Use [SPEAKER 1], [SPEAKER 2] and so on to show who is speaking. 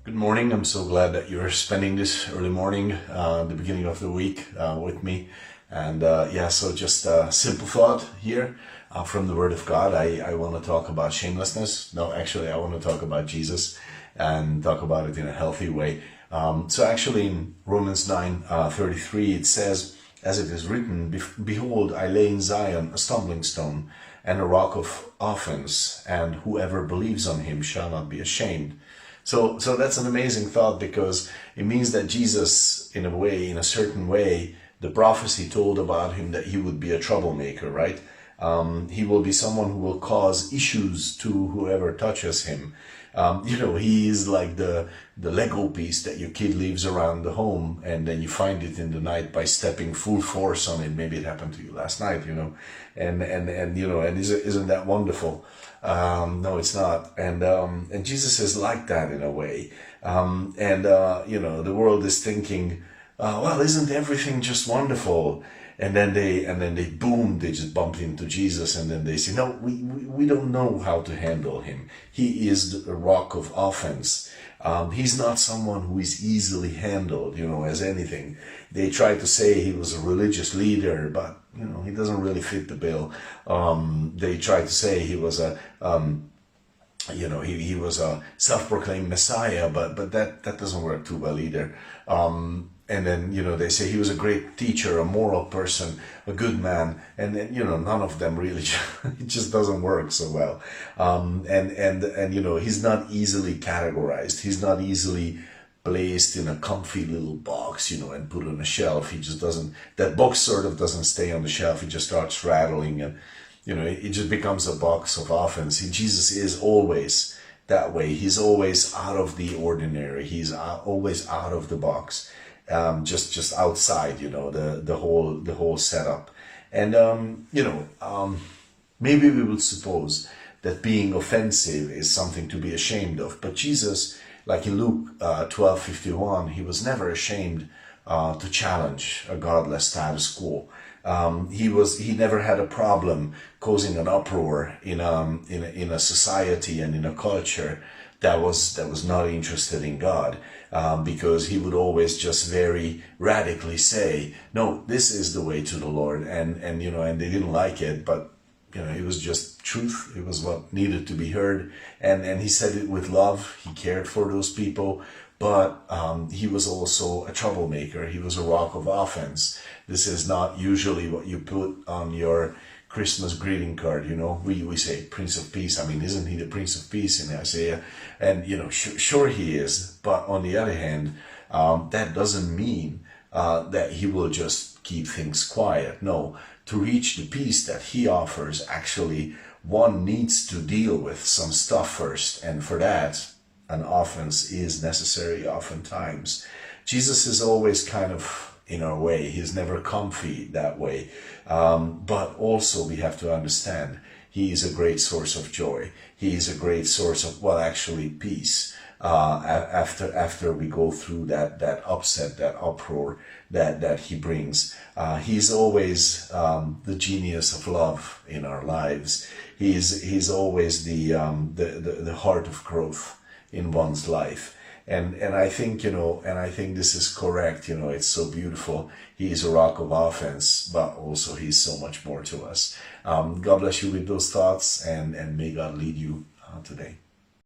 [SPEAKER 1] Good morning. I'm so glad that you're spending this early morning, the beginning of the week, with me. And so just a simple thought here from the Word of God. I want to talk about shamelessness. No, actually, I want to talk about Jesus and talk about it in a healthy way. So actually, in Romans 9:33, it says, as it is written, Behold, I lay in Zion a stumbling stone and a rock of offense, and whoever believes on him shall not be ashamed. So that's an amazing thought, because it means that Jesus, in a way, in a certain way, the prophecy told about him that he would be a troublemaker, right? He will be someone who will cause issues to whoever touches him. He is like the Lego piece that your kid leaves around the home, and then you find it in the night by stepping full force on it. Maybe it happened to you last night, and isn't that wonderful? No, it's not. And Jesus is like that in a way. The world is thinking, well, isn't everything just wonderful? And then they boom, they just bump into Jesus, and then they say, no, we don't know how to handle him. He is the rock of offense. He's not someone who is easily handled, as anything. They try to say he was a religious leader, but he doesn't really fit the bill. They try to say he was he was a self-proclaimed Messiah, but that doesn't work too well either. And then, they say he was a great teacher, a moral person, a good man. And then, none of them really, it just doesn't work so well. He's not easily categorized. He's not easily placed in a comfy little box, and put on a shelf. He just doesn't, that box sort of doesn't stay on the shelf. It just starts rattling, and, it just becomes a box of offense. Jesus is always that way. He's always out of the ordinary. He's always out of the box. Just outside, the whole setup. And maybe we would suppose that being offensive is something to be ashamed of. But Jesus, like in Luke 12:51, he was never ashamed to challenge a godless status quo. He never had a problem causing an uproar in a society and in a culture that was not interested in God, because he would always just very radically say, no, this is the way to the Lord, and they didn't like it, but it was just truth. It was what needed to be heard, and he said it with love. He cared for those people, but he was also a troublemaker. He was a rock of offense. This is not usually what you put on your Christmas greeting card. We say Prince of Peace. I mean, isn't he the Prince of Peace in Isaiah? And sure he is, but on the other hand, that doesn't mean that he will just keep things quiet. No, to reach the peace that he offers, actually one needs to deal with some stuff first, and for that an offense is necessary oftentimes. Jesus is always kind of in our way. He's never comfy that way. But also we have to understand he is a great source of joy. He is a great source of, actually peace. After we go through that upset, that uproar that he brings. He's always the genius of love in our lives. He's always the heart of growth in one's life. And I think, this is correct. It's so beautiful. He is a rock of offense, but also he's so much more to us. God bless you with those thoughts, and may God lead you today.